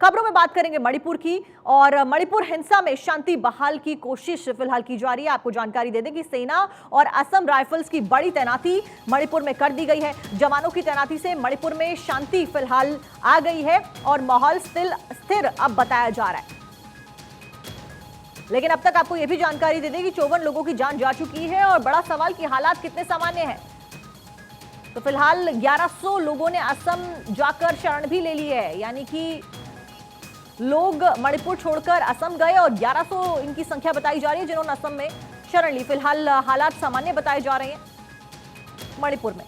खबरों में बात करेंगे मणिपुर की और मणिपुर हिंसा में शांति बहाल की कोशिश फिलहाल की जा रही है। आपको जानकारी दे दें कि सेना और असम राइफल्स की बड़ी तैनाती मणिपुर में कर दी गई है। जवानों की तैनाती से मणिपुर में शांति फिलहाल आ गई है और माहौल स्थिर अब बताया जा रहा है। लेकिन अब तक आपको यह भी जानकारी दे दें कि 54 लोगों की जान जा चुकी है और बड़ा सवाल कि हालात कितने सामान्य हैं। तो फिलहाल 1100 लोगों ने असम जाकर शरण भी ले ली है, यानी कि लोग मणिपुर छोड़कर असम गए और 1100 इनकी संख्या बताई जा रही है जिन्होंने असम में शरण ली। फिलहाल हालात सामान्य बताए जा रहे हैं मणिपुर में।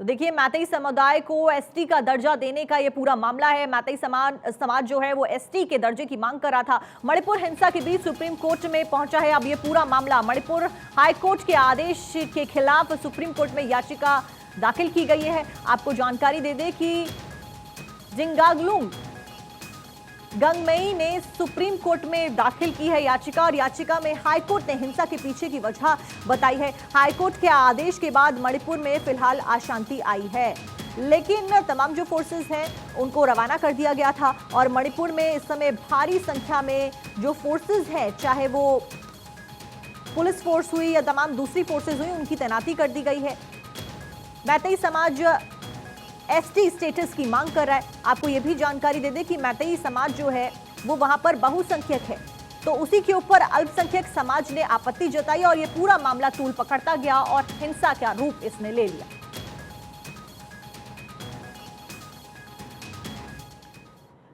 तो देखिए, मैतेई समुदाय को एसटी का दर्जा देने का ये पूरा मामला है। मैतेई समाज जो है वो एसटी के दर्जे की मांग कर रहा था। मणिपुर हिंसा के बीच सुप्रीम कोर्ट में पहुंचा है अब ये पूरा मामला। मणिपुर हाई कोर्ट के आदेश के खिलाफ सुप्रीम कोर्ट में याचिका दाखिल की गई है। आपको जानकारी दे दें कि जिंगागलुंग गंगमेई ने सुप्रीम कोर्ट में दाखिल की है याचिका और याचिका में हाईकोर्ट ने हिंसा के पीछे की वजह बताई है। हाईकोर्ट के आदेश के बाद मणिपुर में फिलहाल अशांति आई है, लेकिन तमाम जो फोर्सेस हैं उनको रवाना कर दिया गया था और मणिपुर में इस समय भारी संख्या में जो फोर्सेस हैं, चाहे वो पुलिस फोर्स हुई या तमाम दूसरी फोर्सेस हुई, उनकी तैनाती कर दी गई है। मैतेई समाज एसटी स्टेटस की मांग कर रहा है। आपको यह भी जानकारी दे दें कि मैतेई समाज जो है वो वहां पर बहुसंख्यक है, तो उसी के ऊपर अल्पसंख्यक समाज ने आपत्ति जताई और ये पूरा मामला तूल पकड़ता गया और हिंसा का रूप इसने ले लिया।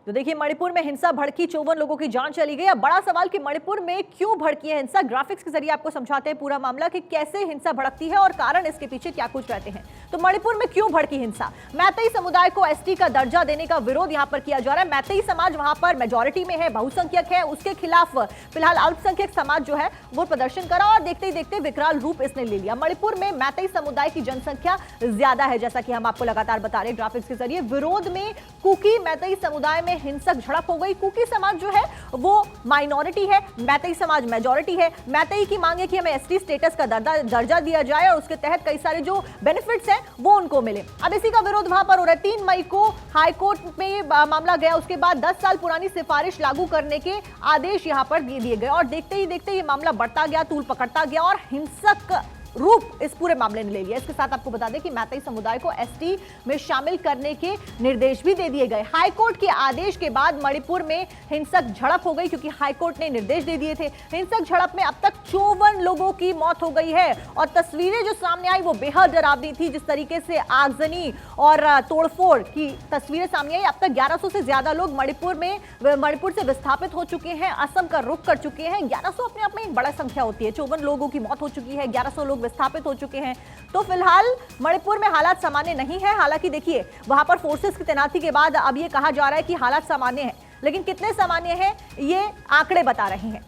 तो देखिए, मणिपुर में हिंसा भड़की, 54 लोगों की जान चली गई। अब बड़ा सवाल कि मणिपुर में क्यों भड़की है हिंसा। ग्राफिक्स के जरिए आपको समझाते हैं पूरा मामला कि कैसे हिंसा भड़कती है और कारण इसके पीछे क्या कुछ रहते हैं। तो मणिपुर में क्यों भड़की हिंसा? मैतेई समुदाय को एसटी का दर्जा देने का विरोध यहां पर किया जा रहा है। मैतेई समाज वहां पर मेजॉरिटी में है, बहुसंख्यक है, उसके खिलाफ फिलहाल अल्पसंख्यक समाज जो है वो प्रदर्शन करा और देखते ही देखते विकराल रूप इसने ले लिया। मणिपुर में मैतेई समुदाय की जनसंख्या ज्यादा है, जैसा कि हम आपको लगातार बता रहे हैं ग्राफिक्स के जरिए। विरोध में कुकी मैतेई समुदाय में हिंसक झड़प हो गई। कुकी समाज जो है वो माइनॉरिटी है, मैतेई समाज मेजॉरिटी है। मैतेई की मांग है कि हमें एसटी स्टेटस का दर्जा दिया जाए और उसके तहत कई सारे जो बेनिफिट्स हैं वो उनको मिले। अब इसी का विरोध वहां पर हो रहा है। 3 मई को हाईकोर्ट में मामला गया, उसके बाद 10 साल पुरानी सिफारिश लागू करने के आदेश यहां पर दे दिए गए और देखते ही देखते ये मामला बढ़ता गया, तूल पकड़ता गया और हिंसक रूप इस पूरे मामले ने ले लिया। इसके साथ आपको बता दें कि मैतेई समुदाय को एसटी में शामिल करने के निर्देश भी दे दिए गए। हाईकोर्ट के आदेश के बाद मणिपुर में हिंसक झड़प हो गई, क्योंकि हाईकोर्ट ने निर्देश दे दिए थे। हिंसक झड़प में अब तक 54 लोगों की मौत हो गई है और तस्वीरें जो सामने आई वो बेहद डरावनी थी। जिस तरीके से आगजनी और तोड़फोड़ की तस्वीरें सामने आई, अब तक 1100 से ज्यादा लोग मणिपुर से विस्थापित हो चुके हैं, असम का रुख कर चुके हैं। 1100 अपने आप में एक बड़ा संख्या होती है। 54 लोगों की मौत हो चुकी है, 1100 लोग विस्थापित हो चुके हैं। तो फिलहाल मणिपुर में हालात सामान्य नहीं है। हालांकि देखिए, वहां पर फोर्सेस की तैनाती के बाद अब ये कहा जा रहा है कि हालात सामान्य है, लेकिन कितने सामान्य है ये आंकड़े बता रहे हैं।